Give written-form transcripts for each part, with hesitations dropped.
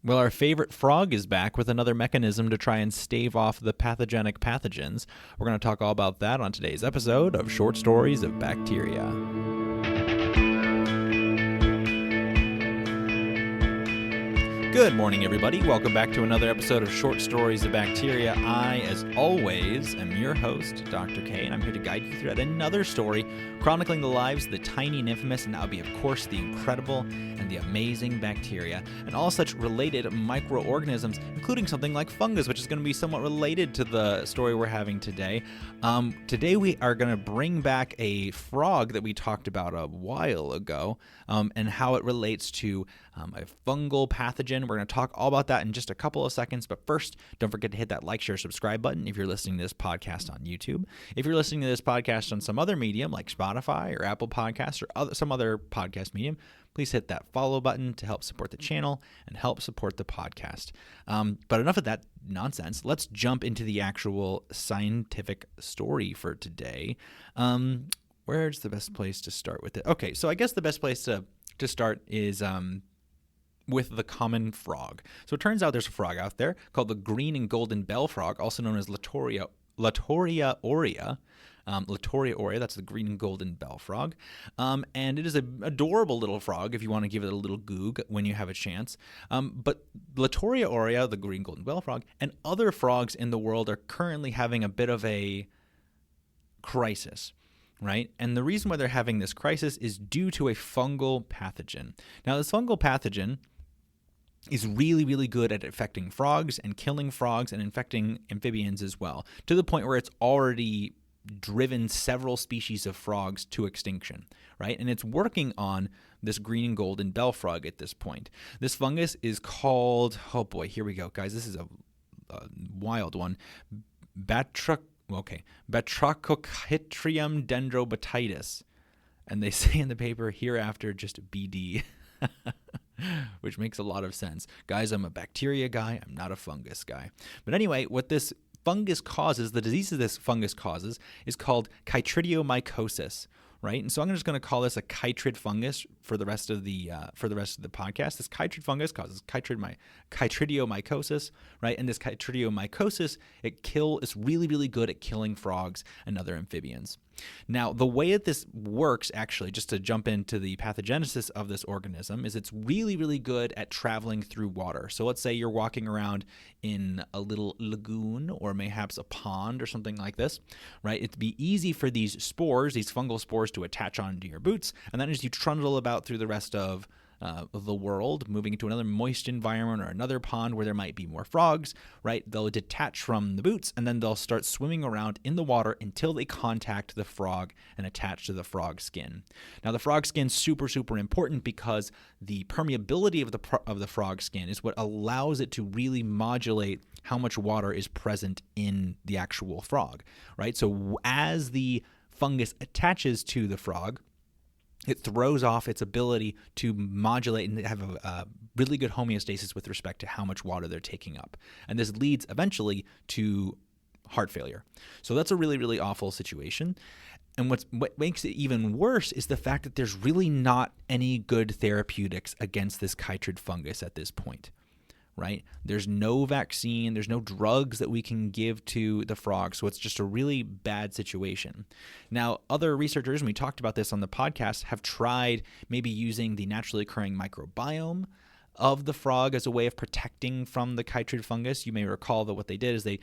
Well, our favorite frog is back with another mechanism to try and stave off the pathogenic pathogens. We're going to talk all about that on today's episode of Short Stories of Bacteria. Good morning, everybody. Welcome back to another episode of Short Stories of Bacteria. I, as always, am your host, Dr. K, and I'm here to guide you through another story chronicling the lives of the tiny and infamous, and that would be, of course, the incredible and the amazing bacteria, and all such related microorganisms, including something like fungus, which is going to be somewhat related to the story we're having today. Today we are going to bring back a frog that we talked about a while ago, and how it relates to a fungal pathogen. We're going to talk all about that in just a couple of seconds, but first, don't forget to hit that like, share, subscribe button if you're listening to this podcast on YouTube. If you're listening to this podcast on some other medium like Spotify or Apple Podcasts or some other podcast medium, please hit that follow button to help support the channel and help support the podcast. But enough of that nonsense. Let's jump into the actual scientific story for today. Where's the best place to start with it? Okay, so I guess the best place to start is with the common frog. So it turns out there's a frog out there called the green and golden bell frog, also known as Latoria aurea. Latoria aurea, that's the green and golden bell frog. And it is an adorable little frog if you want to give it a little goog when you have a chance. But Latoria aurea, the green golden bell frog, and other frogs in the world are currently having a bit of a crisis. Right? And the reason why they're having this crisis is due to a fungal pathogen. Now, this fungal pathogen is really, really good at affecting frogs and killing frogs and infecting amphibians as well, to the point where it's already driven several species of frogs to extinction, right? And it's working on this green and golden bell frog at this point. This fungus is called, oh boy, here we go, guys. This is a wild one. Batrachochytrium dendrobatitis. And they say in the paper hereafter just BD, which makes a lot of sense. Guys, I'm a bacteria guy. I'm not a fungus guy. But anyway, what this fungus causes, the disease that this fungus causes, is called chytridiomycosis. Right, and so I'm just going to call this a chytrid fungus for the rest of the podcast. This chytrid fungus causes chytridiomycosis, right? And this chytridiomycosis, it's really, really good at killing frogs and other amphibians. Now, the way that this works, actually, just to jump into the pathogenesis of this organism, is it's really, really good at traveling through water. So let's say you're walking around in a little lagoon or mayhaps a pond or something like this, right? It'd be easy for these spores, these fungal spores, to attach onto your boots, and then as you trundle about through the rest of the world, moving into another moist environment or another pond where there might be more frogs, right? They'll detach from the boots and then they'll start swimming around in the water until they contact the frog and attach to the frog skin. Now, the frog skin's super, super important because the permeability of the frog skin is what allows it to really modulate how much water is present in the actual frog, right? So as the fungus attaches to the frog, it throws off its ability to modulate and have a really good homeostasis with respect to how much water they're taking up. And this leads eventually to heart failure. So that's a really, really awful situation. And what makes it even worse is the fact that there's really not any good therapeutics against this chytrid fungus at this point. Right? There's no vaccine, there's no drugs that we can give to the frog, so it's just a really bad situation. Now, other researchers, and we talked about this on the podcast, have tried maybe using the naturally occurring microbiome of the frog as a way of protecting from the chytrid fungus. You may recall that what they did is they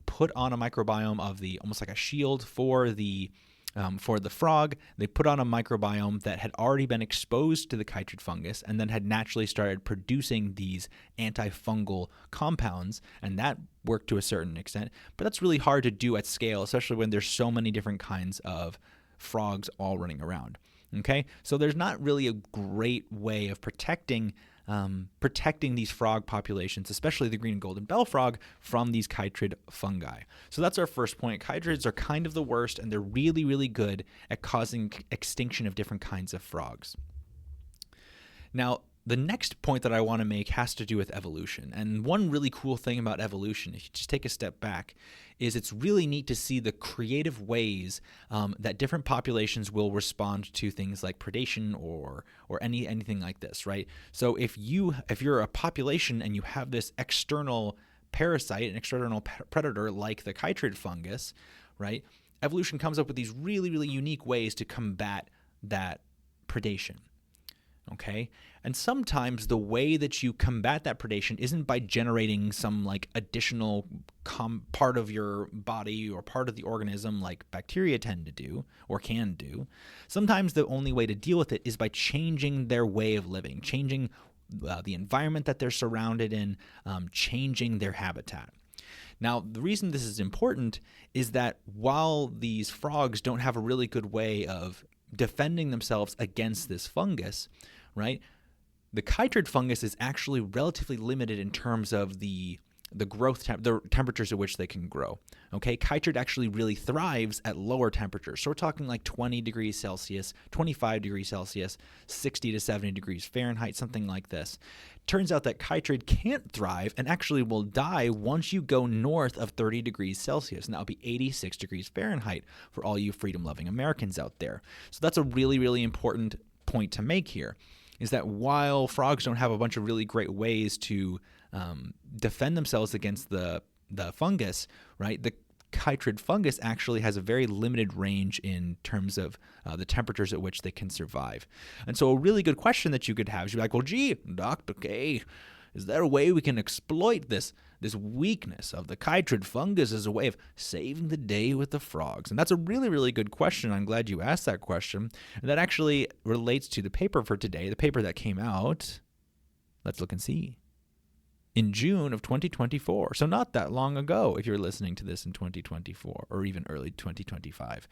put on a microbiome of the, almost like a shield for the frog. They put on a microbiome that had already been exposed to the chytrid fungus and then had naturally started producing these antifungal compounds, and that worked to a certain extent. But that's really hard to do at scale, especially when there's so many different kinds of frogs all running around. Okay, so there's not really a great way of protecting these frog populations, especially the green and golden bell frog, from these chytrid fungi. So that's our first point. Chytrids are kind of the worst, and they're really, really good at causing extinction of different kinds of frogs. Now, the next point that I want to make has to do with evolution. And one really cool thing about evolution, if you just take a step back, is it's really neat to see the creative ways that different populations will respond to things like predation or anything like this, right? So if you're a population and you have this external parasite, an external predator like the chytrid fungus, right? Evolution comes up with these really, really unique ways to combat that predation. Okay? And sometimes the way that you combat that predation isn't by generating some like additional part of your body or part of the organism like bacteria tend to do or can do. Sometimes the only way to deal with it is by changing their way of living, changing the environment that they're surrounded in, changing their habitat. Now, the reason this is important is that while these frogs don't have a really good way of defending themselves against this fungus, right? The chytrid fungus is actually relatively limited in terms of the growth the temperatures at which they can grow. Okay, chytrid actually really thrives at lower temperatures. So we're talking like 20 degrees Celsius, 25 degrees Celsius, 60 to 70 degrees Fahrenheit, something like this. Turns out that chytrid can't thrive and actually will die once you go north of 30 degrees Celsius, and that would be 86 degrees Fahrenheit for all you freedom-loving Americans out there. So that's a really, really important point to make here, is that while frogs don't have a bunch of really great ways to defend themselves against the fungus, right? The chytrid fungus actually has a very limited range in terms of the temperatures at which they can survive. And so a really good question that you could have is you're like, well, gee, Dr. K, is there a way we can exploit this weakness of the chytrid fungus as a way of saving the day with the frogs? And that's a really, really good question. I'm glad you asked that question. And that actually relates to the paper for today, the paper that came out, let's look and see, in June of 2024. So not that long ago if you're listening to this in 2024 or even early 2025.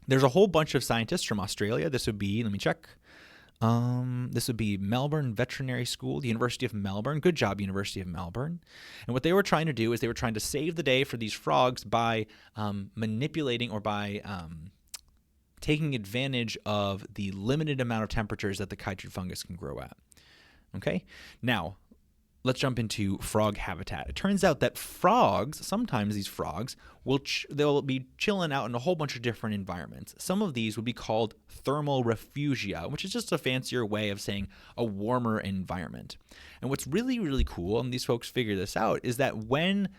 There's a whole bunch of scientists from Australia. This would be, let me check. This would be Melbourne Veterinary School, the University of Melbourne. Good job, University of Melbourne. And what they were trying to do is they were trying to save the day for these frogs by manipulating or by taking advantage of the limited amount of temperatures that the chytrid fungus can grow at. Okay? Now, let's jump into frog habitat. It turns out that frogs, sometimes these frogs, they'll be chilling out in a whole bunch of different environments. Some of these would be called thermal refugia, which is just a fancier way of saying a warmer environment. And what's really, really cool, and these folks figure this out, is that when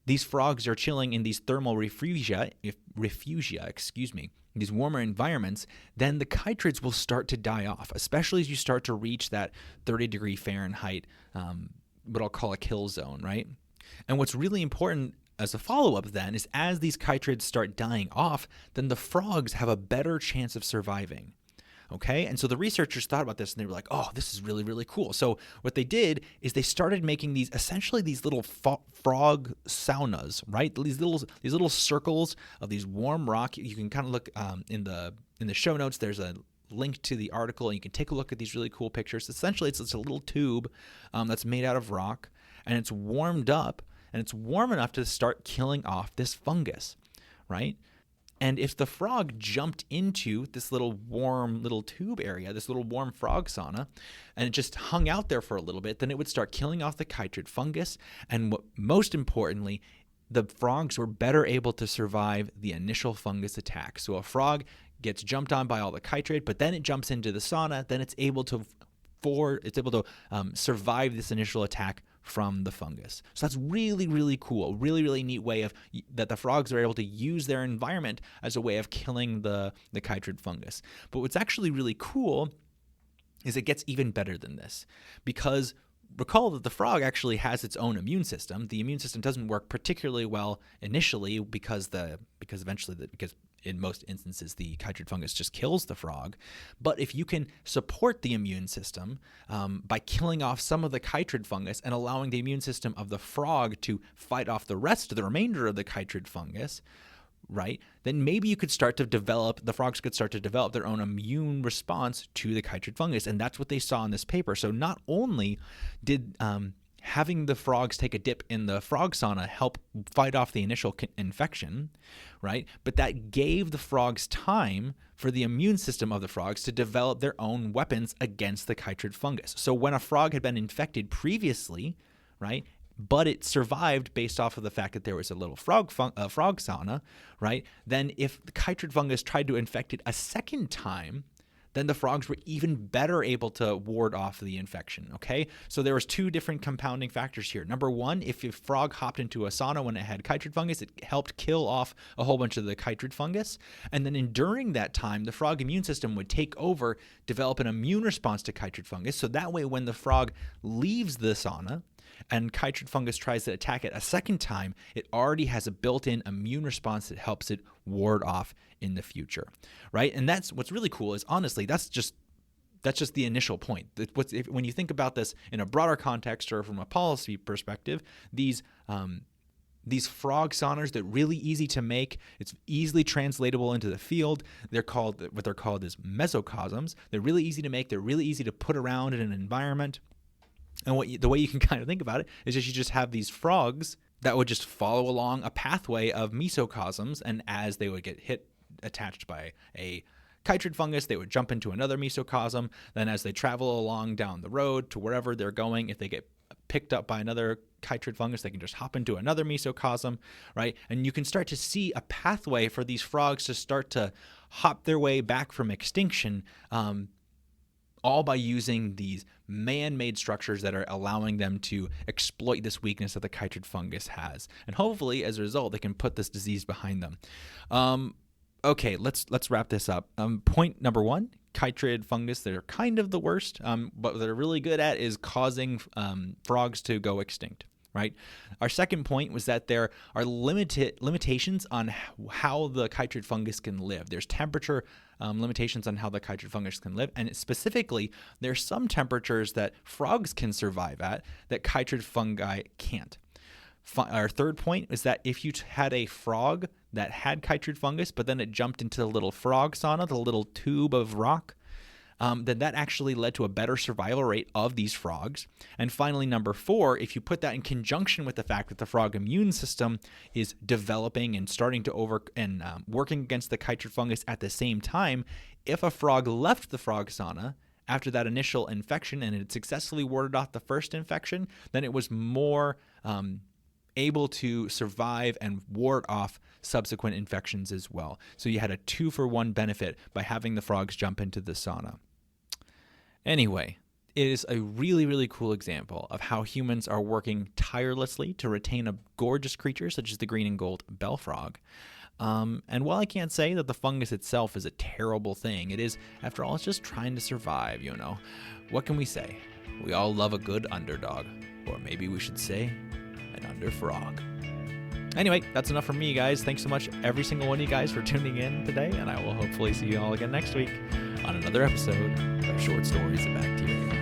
these frogs are chilling in these thermal refugia, these warmer environments, then the chytrids will start to die off, especially as you start to reach that 30 degree Fahrenheit what I'll call a kill zone, right? And what's really important as a follow-up then is as these chytrids start dying off, then the frogs have a better chance of surviving. Okay? And so the researchers thought about this and they were like, oh, this is really, really cool. So what they did is they started making these little frog saunas, right? These little circles of these warm rock. You can kind of look in the show notes. There's a link to the article and you can take a look at these really cool pictures. Essentially, it's a little tube that's made out of rock and it's warmed up and it's warm enough to start killing off this fungus, right? And if the frog jumped into this little warm little tube area, this little warm frog sauna, and it just hung out there for a little bit, then it would start killing off the chytrid fungus. And most importantly, the frogs were better able to survive the initial fungus attack. So a frog gets jumped on by all the chytrid, but then it jumps into the sauna, then it's able to survive this initial attack from the fungus. So that's really, really cool. Really, really neat way of that the frogs are able to use their environment as a way of killing the chytrid fungus. But what's actually really cool is it gets even better than this, because recall that the frog actually has its own immune system. The immune system doesn't work particularly well initially because in most instances, the chytrid fungus just kills the frog. But if you can support the immune system by killing off some of the chytrid fungus and allowing the immune system of the frog to fight off the remainder of the chytrid fungus, right, then maybe you could the frogs could start to develop their own immune response to the chytrid fungus. And that's what they saw in this paper. So not only did having the frogs take a dip in the frog sauna help fight off the initial infection, right? But that gave the frogs time for the immune system of the frogs to develop their own weapons against the chytrid fungus. So when a frog had been infected previously, right, but it survived based off of the fact that there was a little frog sauna, right? Then if the chytrid fungus tried to infect it a second time, then the frogs were even better able to ward off the infection, okay? So there was two different compounding factors here. Number one, if a frog hopped into a sauna when it had chytrid fungus, it helped kill off a whole bunch of the chytrid fungus. And then during that time, the frog immune system would take over, develop an immune response to chytrid fungus. So that way, when the frog leaves the sauna, and chytrid fungus tries to attack it a second time, it already has a built-in immune response that helps it ward off in the future, right? And that's what's really cool is, honestly, that's just the initial point. When you think about this in a broader context or from a policy perspective, these frog saunas, they're really easy to make. It's easily translatable into the field. What they're called is mesocosms. They're really easy to make. They're really easy to put around in an environment. And the way you can kind of think about it is you just have these frogs that would just follow along a pathway of mesocosms, and as they would get attached by a chytrid fungus, they would jump into another mesocosm. Then as they travel along down the road to wherever they're going, if they get picked up by another chytrid fungus, they can just hop into another mesocosm, right? And you can start to see a pathway for these frogs to start to hop their way back from extinction, all by using these man-made structures that are allowing them to exploit this weakness that the chytrid fungus has. And hopefully, as a result, they can put this disease behind them. Okay, let's wrap this up. Point number one, chytrid fungus, they're kind of the worst, but what they're really good at is causing frogs to go extinct. Right. Our second point was that there are limitations on how the chytrid fungus can live. There's temperature limitations on how the chytrid fungus can live, and specifically, there's some temperatures that frogs can survive at that chytrid fungi can't. Our third point is that if you had a frog that had chytrid fungus, but then it jumped into the little frog sauna, the little tube of rock, then that actually led to a better survival rate of these frogs. And finally, number four, if you put that in conjunction with the fact that the frog immune system is developing and starting to working against the chytrid fungus at the same time, if a frog left the frog sauna after that initial infection and it successfully warded off the first infection, then it was more able to survive and ward off subsequent infections as well. So you had a 2-for-1 benefit by having the frogs jump into the sauna. Anyway, it is a really, really cool example of how humans are working tirelessly to retain a gorgeous creature such as the green and gold bell frog. And while I can't say that the fungus itself is a terrible thing, it is, after all, it's just trying to survive, you know. What can we say? We all love a good underdog. Or maybe we should say an underfrog. Anyway, that's enough from me, guys. Thanks so much, every single one of you guys, for tuning in today, and I will hopefully see you all again next week on another episode of Short Stories of Bacteria.